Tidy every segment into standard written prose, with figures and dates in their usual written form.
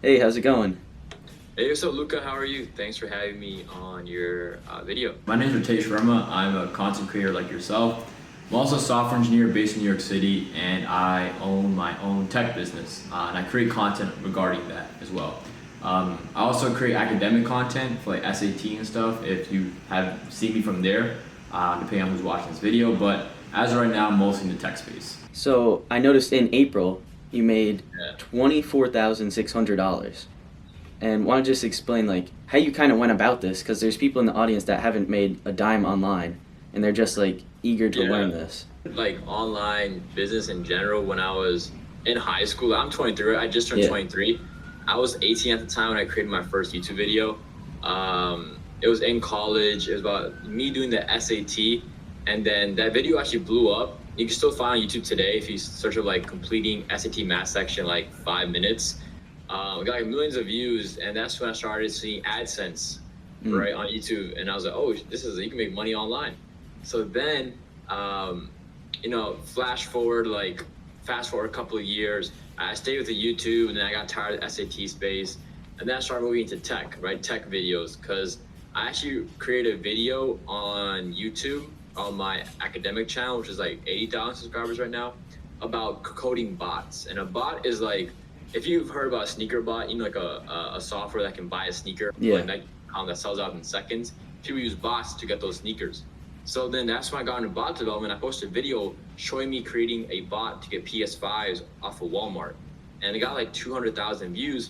Hey, how's it going? Hey, what's up, Luca? How are you? Thanks for having me on your video. My name is Ritesh. I'm a content creator like yourself. I'm also a software engineer based in New York City, and I own my own tech business, and I create content regarding that as well. I also create academic content for like SAT and stuff. If you have seen me from there, depending on who's watching this video, but as of right now, I'm mostly in the tech space. So I noticed in April you made Yeah. $24,600, and want to just explain like how you kind of went about this, because there's people in the audience that haven't made a dime online, and they're just like eager to Yeah. learn this. Like online business in general, when I was in high school, I'm 23. I just turned Yeah. 23. I was 18 at the time when I created my first YouTube video. It was in college. It was about me doing the SAT, and then that video actually blew up. You can still find on YouTube today if you search of like completing SAT math section like 5 minutes. We got like millions of views, and that's when I started seeing AdSense, right, on YouTube, and I was like, oh, this is, you can make money online. So then, fast forward a couple of years, I stayed with the YouTube, and then I got tired of the SAT space, and then I started moving into tech, right, tech videos, because I actually created a video on YouTube on my academic channel, which is like 80,000 subscribers right now, about coding bots. And a bot is like, if you've heard about a sneaker bot, you know, like a software that can buy a sneaker, Yeah. like Nike.com, that sells out in seconds. People use bots to get those sneakers. So then that's when I got into bot development. I posted a video showing me creating a bot to get PS5s off of Walmart, and it got like 200,000 views.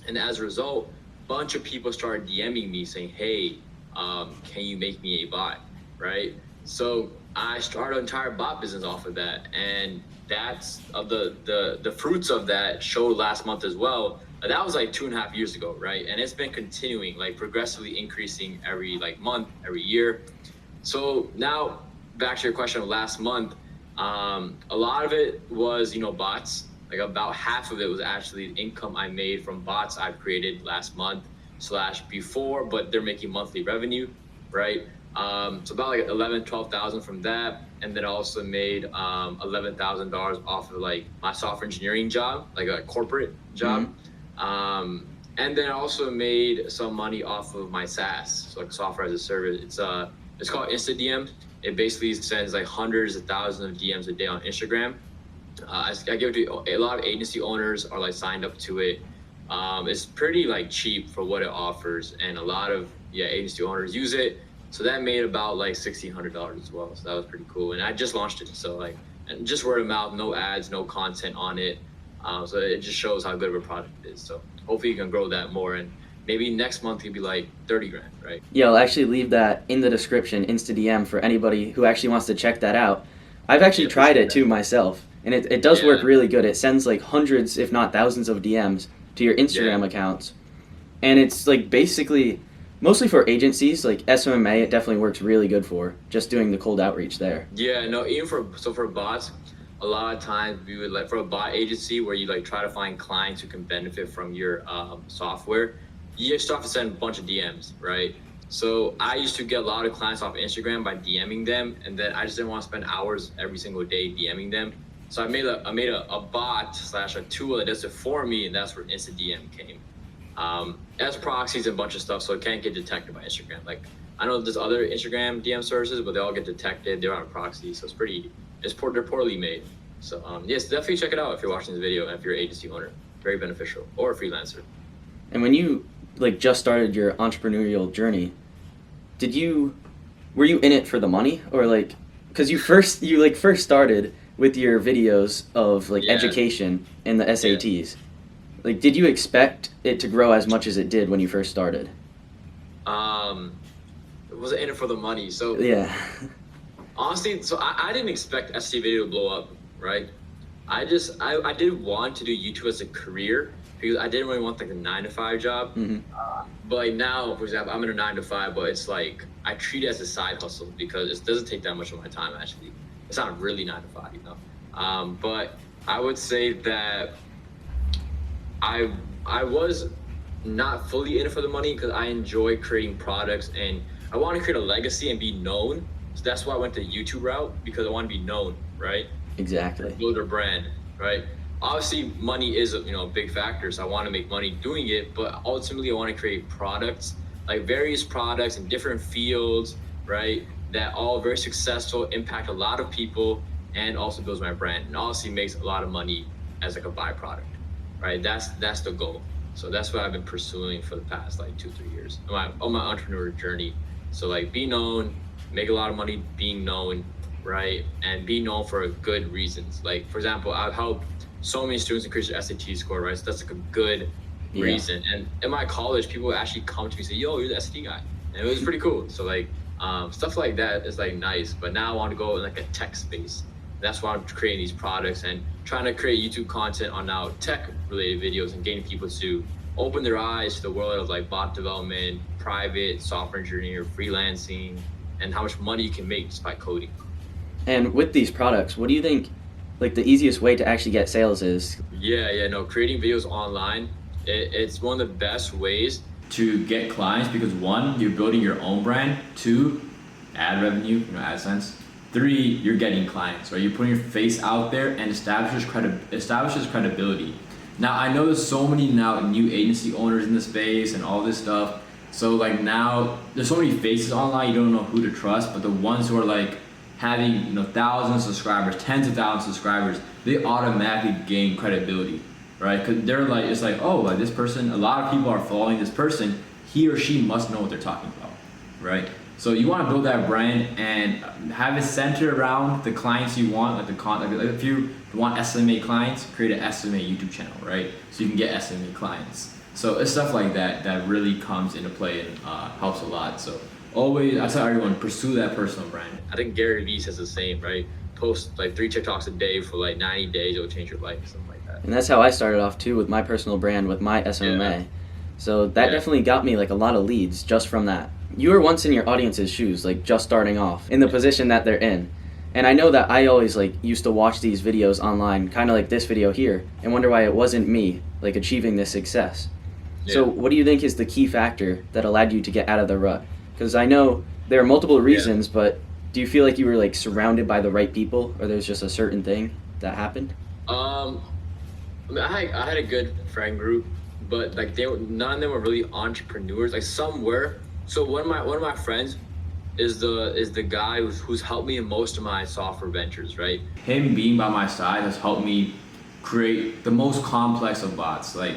And as a result, a bunch of people started DMing me saying, hey, can you make me a bot, right? So I started an entire bot business off of that, and that's the fruits of that showed last month as well. That was like 2.5 years ago, right? And it's been continuing, like progressively increasing every like month, every year. So now back to your question of last month, a lot of it was, bots. Like about half of it was actually income I made from bots I've created last month slash before, but they're making monthly revenue, right? So about like 12,000 from that. And then I also made $11,000 off of like my software engineering job, like a corporate job. And then I also made some money off of my SaaS, so like software as a service. It's called InstaDM. It basically sends like hundreds of thousands of DMs a day on Instagram. I give it to a lot of agency owners are like signed up to it. It's pretty like cheap for what it offers, and a lot of agency owners use it. So that made about like $1,600 as well. So that was pretty cool. And I just launched it. So like, and just word of mouth, no ads, no content on it. So it just shows how good of a product it is. So hopefully you can grow that more. And maybe next month you'll be like 30 grand, right? Yeah, I'll actually leave that in the description, InstaDM, for anybody who actually wants to check that out. I've actually tried it too myself, and it does work really good. It sends like hundreds, if not thousands, of DMs to your Instagram accounts, and it's like basically mostly for agencies like SMMA. It definitely works really good for just doing the cold outreach there. Yeah, no, even for bots, a lot of times we would like, for a bot agency where you like try to find clients who can benefit from your software, you just have to send a bunch of DMs, right? So I used to get a lot of clients off Instagram by DMing them, and then I just didn't want to spend hours every single day DMing them. So I made a bot slash a tool that does it for me, and that's where InstaDM came. As proxies and a bunch of stuff, so it can't get detected by Instagram. Like I know there's other Instagram DM services, but they all get detected. They're on a proxy, so they're poorly made. So yes, definitely check it out if you're watching this video and if you're an agency owner. Very beneficial, or a freelancer. And when you like just started your entrepreneurial journey, were you in it for the money, or like, because you first started with your videos of like education and the SATs. Like, did you expect it to grow as much as it did when you first started? It wasn't in it for the money. So Yeah. honestly, so I didn't expect SC video to blow up, right? I did want to do YouTube as a career because I didn't really want like a 9-to-5 job. But like now, for example, I'm in a 9-to-5, but it's like I treat it as a side hustle because it doesn't take that much of my time actually. It's not really 9-to-5, But I would say that I was not fully in it for the money because I enjoy creating products and I want to create a legacy and be known. So that's why I went the YouTube route, because I want to be known, right? Exactly. Build a brand, right? obviously money is a big factor, so I want to make money doing it, but ultimately I want to create products, like various products in different fields, right, that all very successful, impact a lot of people, and also builds my brand, and obviously makes a lot of money as like a byproduct, right? That's the goal. So that's what I've been pursuing for the past like 2-3 years on my entrepreneur journey. So like be known, make a lot of money being known, right, and be known for good reasons. Like for example, I've helped so many students increase their SAT score, right? So that's like a good reason. And in my college, people would actually come to me and say, "Yo, you're the SAT guy," and it was pretty cool. So like stuff like that is like nice. But now I want to go in like a tech space. That's why I'm creating these products and trying to create YouTube content on now tech related videos and getting people to open their eyes to the world of like bot development, private software engineer, freelancing, and how much money you can make just by coding. And with these products, what do you think like the easiest way to actually get sales is? Creating videos online, it's one of the best ways to get clients, because one, you're building your own brand. Two, ad revenue, AdSense. Three, you're getting clients, right? You're putting your face out there and establishes credibility. Now, I know there's so many now new agency owners in the space and all this stuff. So like now, there's so many faces online, you don't know who to trust, but the ones who are like having thousands of subscribers, tens of thousands of subscribers, they automatically gain credibility, right? Because they're like, it's like, oh, like this person, a lot of people are following this person, he or she must know what they're talking about, right? So you want to build that brand and have it centered around the clients you want, like the content. Like if you want SMA clients, create an SMA YouTube channel, right? So you can get SMA clients. So it's stuff like that that really comes into play and helps a lot. So always, I tell everyone, pursue that personal brand. I think Gary Vee says the same, right? Post like 3 TikToks a day for like 90 days, it'll change your life, something like that. And that's how I started off too with my personal brand, with my SMA. Yeah. So that definitely got me like a lot of leads just from that. You were once in your audience's shoes, like just starting off in the position that they're in. And I know that I always like used to watch these videos online, kind of like this video here, and wonder why it wasn't me like achieving this success. Yeah. So what do you think is the key factor that allowed you to get out of the rut? Because I know there are multiple reasons, but do you feel like you were like surrounded by the right people, or there's just a certain thing that happened? I had a good friend group, but like none of them were really entrepreneurs. Like some were. So one of my friends is the guy who's helped me in most of my software ventures, right? Him being by my side has helped me create the most complex of bots. Like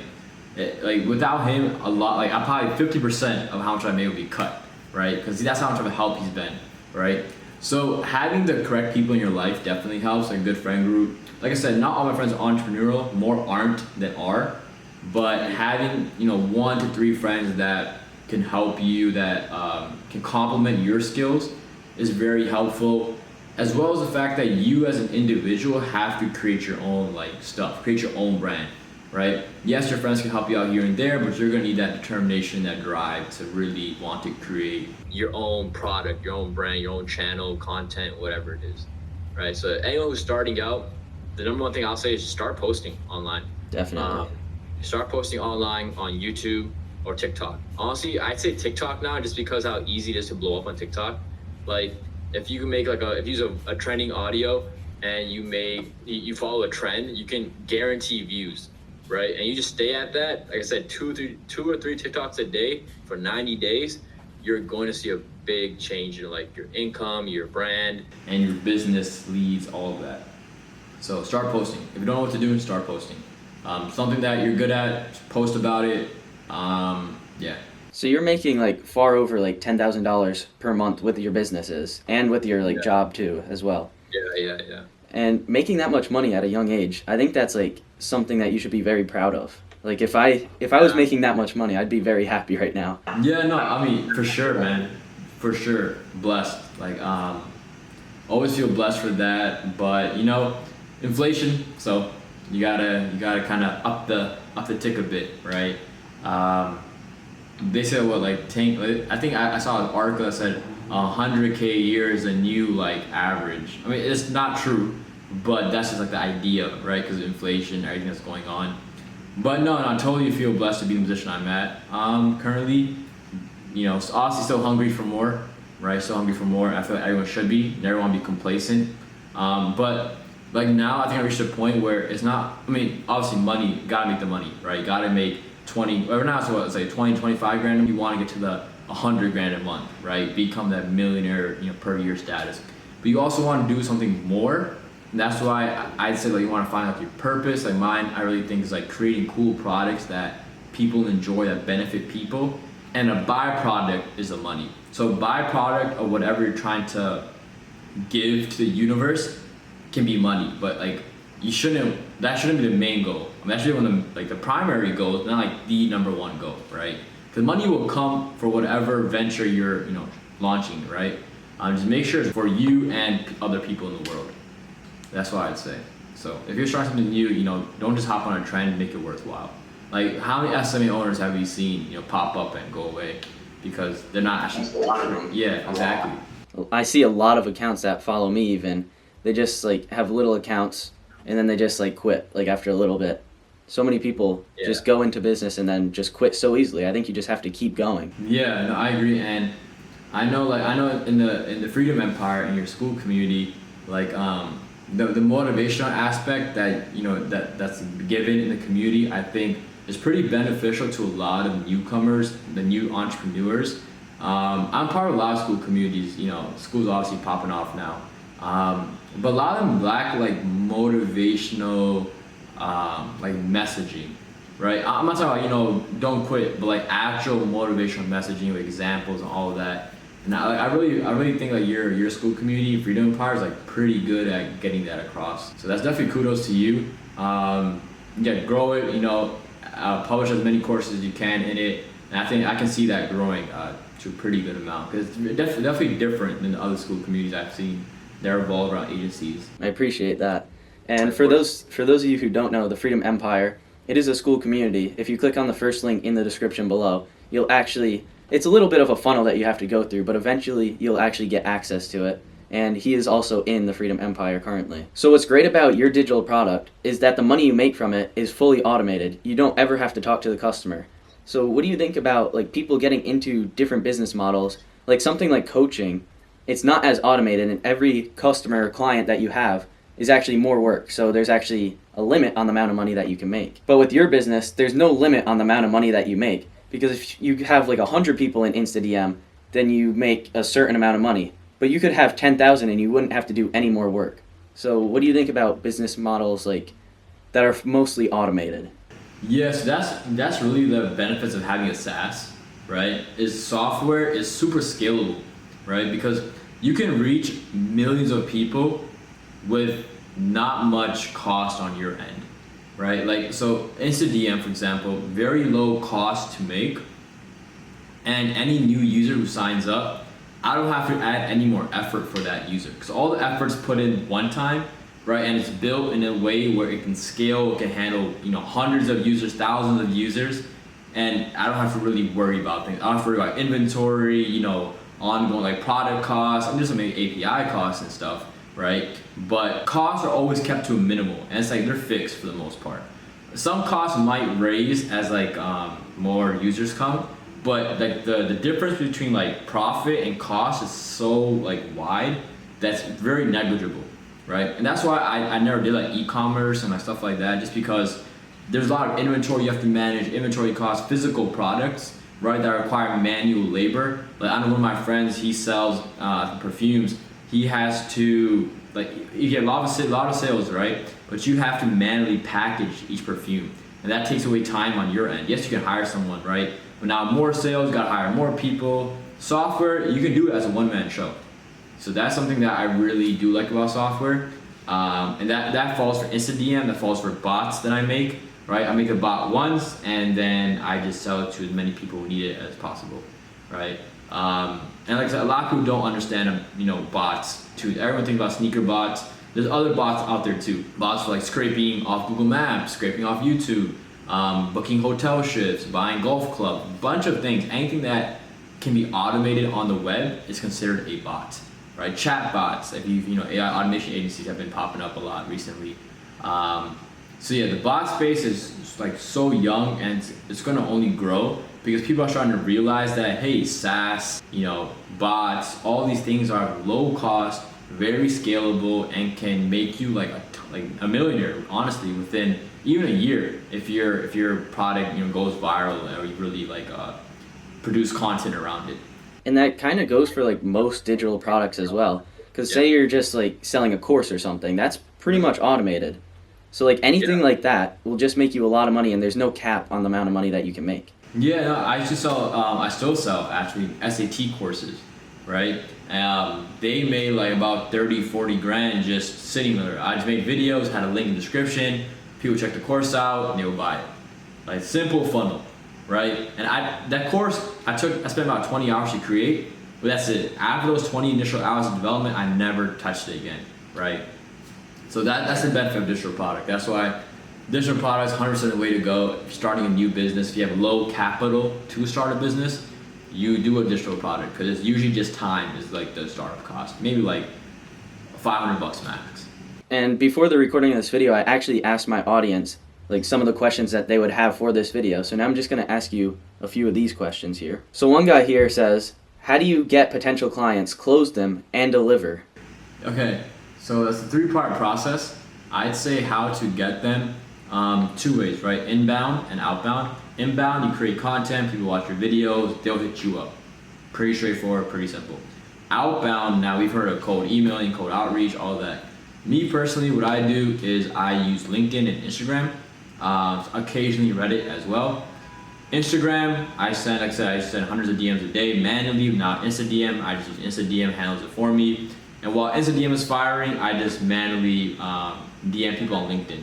without him, a lot, like I probably 50% of how much I made would be cut, right? Because that's how much of a help he's been, right? So having the correct people in your life definitely helps. Like a good friend group. Like I said, not all my friends are entrepreneurial. More aren't than are. But having 1 to 3 friends that can help you, that can complement your skills, is very helpful. As well as the fact that you as an individual have to create your own stuff, create your own brand, right? Yes, your friends can help you out here and there, but you're gonna need that determination, that drive to really want to create your own product, your own brand, your own channel, content, whatever it is, right? So anyone who's starting out, the number one thing I'll say is start posting online. Definitely. Start posting online on YouTube or TikTok. Honestly, I'd say TikTok now, just because how easy it is to blow up on TikTok. Like if you can make if you use a trending audio and you follow a trend, you can guarantee views, right? And you just stay at that. Like I said, 2 or 3 TikToks a day for 90 days, you're going to see a big change in like your income, your brand, and your business leads, all of that. So start posting. If you don't know what to do, start posting. Something that you're good at, post about it. So you're making like far over like $10,000 per month with your businesses and with your job too as well. Yeah. And making that much money at a young age, I think that's like something that you should be very proud of. Like if I was making that much money, I'd be very happy right now. Yeah, no, I mean for sure, man, for sure, blessed. Like always feel blessed for that. But inflation, so you gotta kind of up the tick a bit, right? They said I think I saw an article that said 100K a year is a new average. I mean, it's not true, but that's just the idea, right? Because of inflation, everything that's going on. But no, I totally feel blessed to be in the position I'm at. Currently, obviously still hungry for more, right? Still hungry for more. I feel like everyone should be. Never want to be complacent. But Like now, I think I reached a point where it's not. I mean, obviously, money. You gotta make the money, right? You gotta make 20. Or now, so it's like 20, 25 grand. You want to get to the 100 grand a month, right? Become that millionaire, per year status. But you also want to do something more. And that's why I'd say like you want to find like your purpose. Like mine, I really think is like creating cool products that people enjoy, that benefit people. And a byproduct is the money. So a byproduct of whatever you're trying to give to the universe can be money, but like that shouldn't be the main goal. I mean, that should be one of the primary goals, not like the number one goal, right? Because money will come for whatever venture you're launching, right? Just make sure it's for you and other people in the world. That's what I'd say. So if you're starting something new, don't just hop on a trend and make it worthwhile. Like how many SMA owners have you seen pop up and go away because they're not actually. Yeah, exactly. I see a lot of accounts that follow me even. They just like have little accounts and then they just like quit like after a little bit. So many people just go into business and then just quit so easily. I think you just have to keep going. Yeah, no, I agree. And I know in the Freedom Empire in your school community, like the motivational aspect that's given in the community, I think is pretty beneficial to a lot of newcomers, the new entrepreneurs. I'm part of a lot of school communities. Schools obviously popping off now. But a lot of them lack like motivational like messaging, right? I'm not talking about don't quit, but like actual motivational messaging with examples and all of that. And I really think like your school community, Freedom Empire, is like pretty good at getting that across. So that's definitely kudos to you. Grow it. Publish as many courses as you can in it, and I think I can see that growing to a pretty good amount because it's definitely different than the other school communities I've seen. They're revolved around agencies. I appreciate that. And for those of you who don't know, the Freedom Empire, it is a school community. If you click on the first link in the description below, it's a little bit of a funnel that you have to go through, but eventually you'll actually get access to it. And he is also in the Freedom Empire currently. So what's great about your digital product is that the money you make from it is fully automated. You don't ever have to talk to the customer. So what do you think about like people getting into different business models, like something like coaching? It's not as automated, and every customer or client that you have is actually more work. So there's actually a limit on the amount of money that you can make. But with your business, there's no limit on the amount of money that you make, because if you have like 100 people in InstaDM, then you make a certain amount of money. But you could have 10,000 and you wouldn't have to do any more work. So what do you think about business models like that are mostly automated? Yes, that's really the benefits of having a SaaS, right? Is software is super scalable, right? Because you can reach millions of people with not much cost on your end, right? Like so InstaDM, for example, very low cost to make, and any new user who signs up, I don't have to add any more effort for that user because all the effort's put in one time, right? And it's built in a way where it can scale, it can handle hundreds of users, thousands of users, and I don't have to really worry about things. I don't have to worry about inventory, ongoing like product costs. I'm just some API costs and stuff, right? But costs are always kept to a minimal, and it's like they're fixed for the most part. Some costs might raise as like more users come. But like the difference between like profit and cost is so like wide that's very negligible, right? And that's why I never did like e-commerce and like stuff like that, just because there's a lot of inventory you have to manage, inventory costs, physical products, right, that require manual labor. Like I know one of my friends, he sells perfumes. He has to you get a lot of sales, right? But you have to manually package each perfume, and that takes away time on your end. Yes, you can hire someone, right? But now more sales, you gotta hire more people. Software, you can do it as a one-man show. So that's something that I really do like about software. And that falls for InstaDM, that falls for bots that I make, right? I make a bot once and then I just sell it to as many people who need it as possible, right? And like I said, a lot of people don't understand, bots too. Everyone thinks about sneaker bots. There's other bots out there too. Bots for like scraping off Google Maps, scraping off YouTube, booking hotel shifts, buying golf club, a bunch of things. Anything that can be automated on the web is considered a bot, right? Chat bots, if AI automation agencies have been popping up a lot recently. So yeah, the bot space is like so young and it's gonna only grow because people are starting to realize that, hey, SaaS, bots, all these things are low cost, very scalable, and can make you like a like a millionaire, honestly, within even a year if your product goes viral or you really like produce content around it. And that kind of goes for like most digital products as well. Because say you're just like selling a course or something, that's pretty much automated. So like anything like that will just make you a lot of money, and there's no cap on the amount of money that you can make. Yeah, no, I used to sell. I still sell actually SAT courses, right? They made like about 30, 40 grand just sitting there. I just made videos, had a link in the description. People check the course out, and they would buy it. Like simple funnel, right? And that course I spent about 20 hours to create, but that's it. After those 20 initial hours of development, I never touched it again, right? So that's the benefit of digital product. That's why digital product is 100% the way to go. If you're starting a new business, if you have low capital to start a business, you do a digital product because it's usually just time is like the startup cost. Maybe like $500 max. And before the recording of this video, I actually asked my audience like some of the questions that they would have for this video. So now I'm just going to ask you a few of these questions here. So one guy here says, how do you get potential clients, close them, and deliver? Okay, so that's a 3-part process. I'd say how to get them 2 ways, right? Inbound and outbound. Inbound, you create content, people watch your videos, they'll hit you up. Pretty straightforward, pretty simple. Outbound, now we've heard of cold emailing, cold outreach, all that. Me personally, what I do is I use LinkedIn and Instagram, occasionally Reddit as well. Instagram, I send hundreds of DMs a day manually, not InstaDM. I just use InstaDM, handles it for me. And while InstaDM is firing, I just manually DM people on LinkedIn,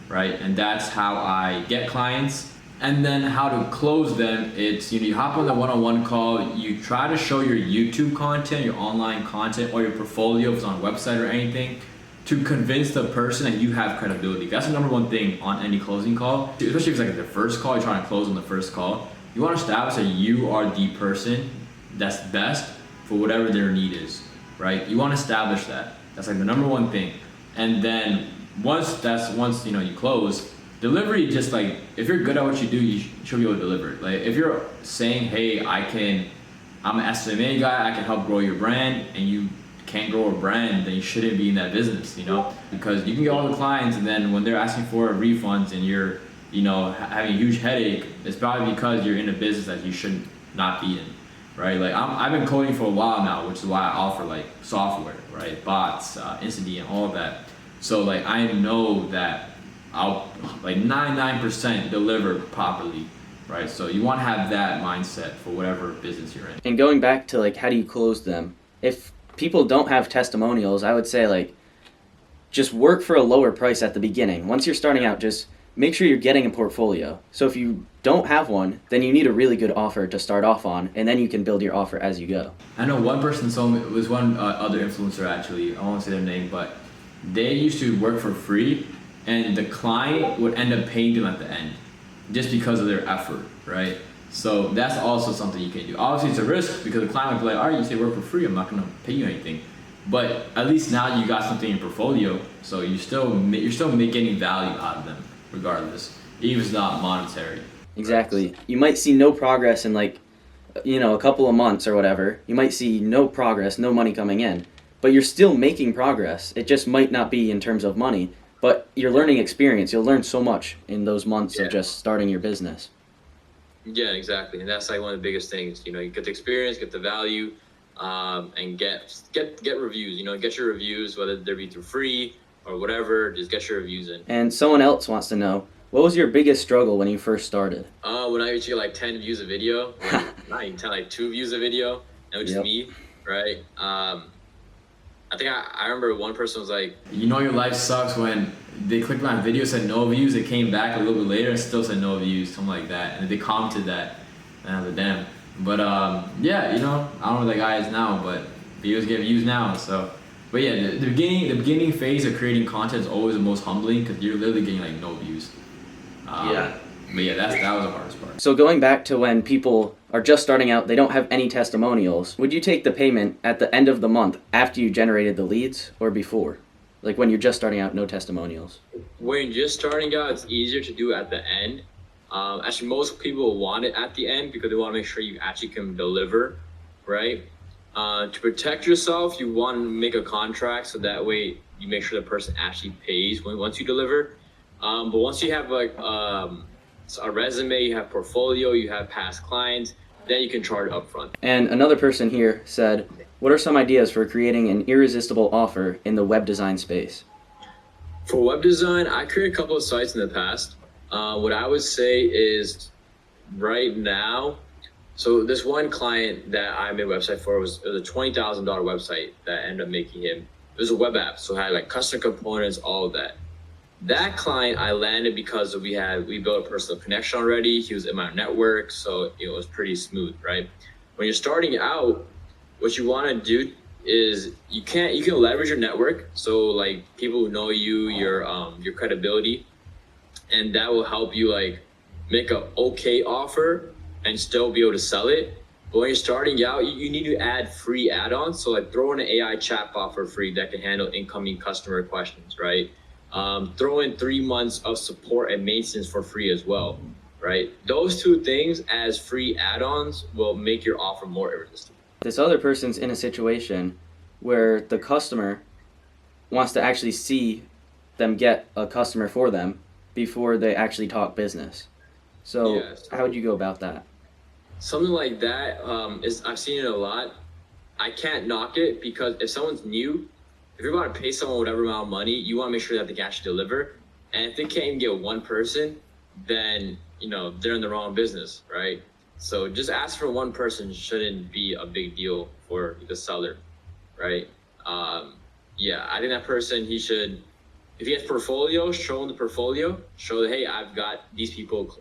right? And that's how I get clients. And then how to close them, it's you hop on the one-on-one call, you try to show your YouTube content, your online content, or your portfolio if it's on a website or anything, to convince the person that you have credibility. That's the number one thing on any closing call, especially if it's like the first call, you're trying to close on the first call. You want to establish that you are the person that's best for whatever their need is, right? You want to establish that. That's like the number one thing. And then once you close, delivery, just like if you're good at what you do, you should be able to deliver it. Like if you're saying, hey, I'm an SMA guy, I can help grow your brand, and you can't grow a brand, then you shouldn't be in that business, because you can get all the clients, and then when they're asking for refunds and you're having a huge headache, it's probably because you're in a business that you should not be in, right? Like I've been coding for a while now, which is why I offer like software, right? Bots, InstaDM, all of that. So like I know that I'll like 99% deliver properly, right? So you want to have that mindset for whatever business you're in. And going back to like how do you close them? If people don't have testimonials, I would say like just work for a lower price at the beginning. Once you're starting out, just make sure you're getting a portfolio. So if you don't have one, then you need a really good offer to start off on, and then you can build your offer as you go. I know one person told me, it was one other influencer actually, I won't say their name, but they used to work for free, and the client would end up paying them at the end just because of their effort, right? So that's also something you can do. Obviously it's a risk because the client might be like, all right, you say work for free, I'm not gonna pay you anything. But at least now you got something in your portfolio, so you're still getting value out of them regardless, even if it's not monetary. Exactly. You might see no progress in like, a couple of months or whatever. You might see no progress, no money coming in, but you're still making progress. It just might not be in terms of money, but you're learning experience. You'll learn so much in those months of just starting your business. Yeah, exactly. And that's like one of the biggest things, you get the experience, get the value, and get reviews, get your reviews, whether they be through free or whatever, just get your reviews in. And someone else wants to know, what was your biggest struggle when you first started? When I used to get like 10 views a video, not even 10, like 2 views a video, and it was just me, right? I think I remember one person was like, your life sucks when they clicked my video, said no views, they came back a little bit later and still said no views, something like that, and they commented that, and I was like, damn. But yeah, I don't know who that guy is now, but videos get views now, so. But yeah, the beginning phase of creating content is always the most humbling because you're literally getting like no views. But yeah, that was the hardest part. So going back to when people are just starting out, they don't have any testimonials, would you take the payment at the end of the month after you generated the leads or before? Like when you're just starting out, no testimonials. When you're just starting out, it's easier to do at the end. Actually, most people want it at the end because they want to make sure you actually can deliver, right? To protect yourself, you want to make a contract so that way you make sure the person actually pays once you deliver. But once you have like a resume, you have portfolio, you have past clients, then you can charge upfront. And another person here said, what are some ideas for creating an irresistible offer in the web design space? For web design, I created a couple of sites in the past. What I would say is right now, so this one client that I made a website for was a $20,000 website that ended up making him. It was a web app, so it had like custom components, all of that. That client I landed because we built a personal connection already. He was in my network, so it was pretty smooth, right? When you're starting out, what you want to do is you can leverage your network, so like people who know you, your credibility, and that will help you like make a okay offer and still be able to sell it. But when you're starting out, you need to add free add-ons. So like throw in an AI chatbot for free that can handle incoming customer questions, right? Throw in 3 months of support and maintenance for free as well, right? Those two things as free add-ons will make your offer more irresistible. This other person's in a situation where the customer wants to actually see them get a customer for them before they actually talk business. So how would you go about that? Something like that I've seen it a lot. I can't knock it because if someone's new, if you're about to pay someone whatever amount of money, you want to make sure that they can actually deliver. And if they can't even get one person, then they're in the wrong business, right? So just ask for one person shouldn't be a big deal for the seller, right? I think that person, he should, if he has portfolio, show him the portfolio, show that, hey, I've got these people,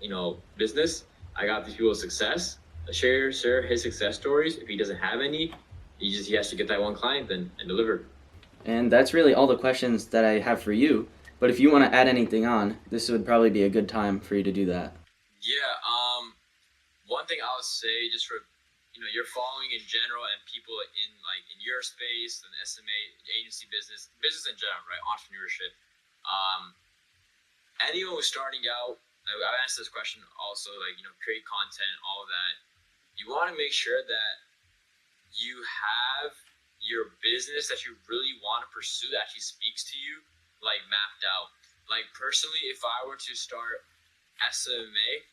business, I got these people success, share his success stories. If he doesn't have any, he has to get that one client then and deliver. And that's really all the questions that I have for you. But if you want to add anything on, this would probably be a good time for you to do that. Yeah. One thing I would say, just for your following in general and people in your space and SMA agency business in general, right? Entrepreneurship. Anyone who's starting out, I've asked this question also, create content, all of that. You want to make sure that you have your business that you really want to pursue that actually speaks to you, mapped out. Like personally, if I were to start SMA,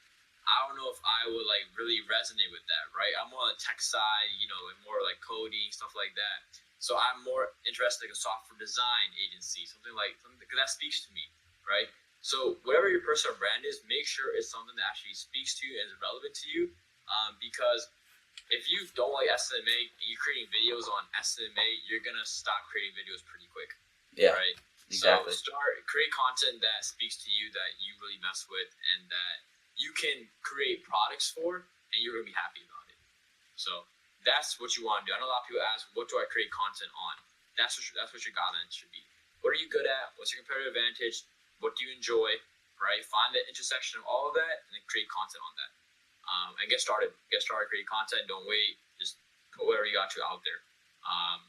I don't know if I would really resonate with that, right? I'm more on the tech side, and more like coding, stuff like that. So I'm more interested in a software design agency, something because that speaks to me, right? So whatever your personal brand is, make sure it's something that actually speaks to you and is relevant to you. Because if you don't like SMA and you're creating videos on SMA, you're gonna stop creating videos pretty quick. Yeah, right. Exactly. So create content that speaks to you, that you really mess with, and that you can create products for, and you're gonna be happy about it. So that's what you want to do. I know a lot of people ask, what do I create content on? That's what your guidelines should be. What are you good at? What's your competitive advantage? What do you enjoy? Right? Find the intersection of all of that, and then create content on that. And get started. Create content. Don't wait. Just put whatever you got out there.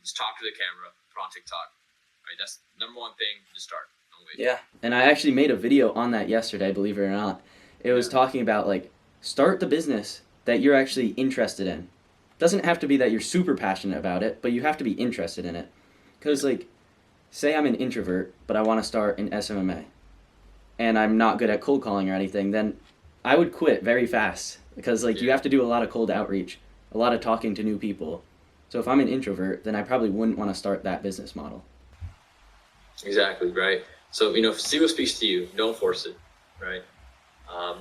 Just talk to the camera. Put on TikTok. Right? That's number one thing. Just start. Don't wait. Yeah, and I actually made a video on that yesterday. Believe it or not, it was talking about start the business that you're actually interested in. Doesn't have to be that you're super passionate about it, but you have to be interested in it. Because say I'm an introvert, but I want to start an SMMA, and I'm not good at cold calling or anything, then I would quit very fast. Because you have to do a lot of cold outreach, a lot of talking to new people. So if I'm an introvert, then I probably wouldn't want to start that business model. Exactly, right? So see what speaks to you. Don't force it, right?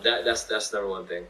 That's number one thing.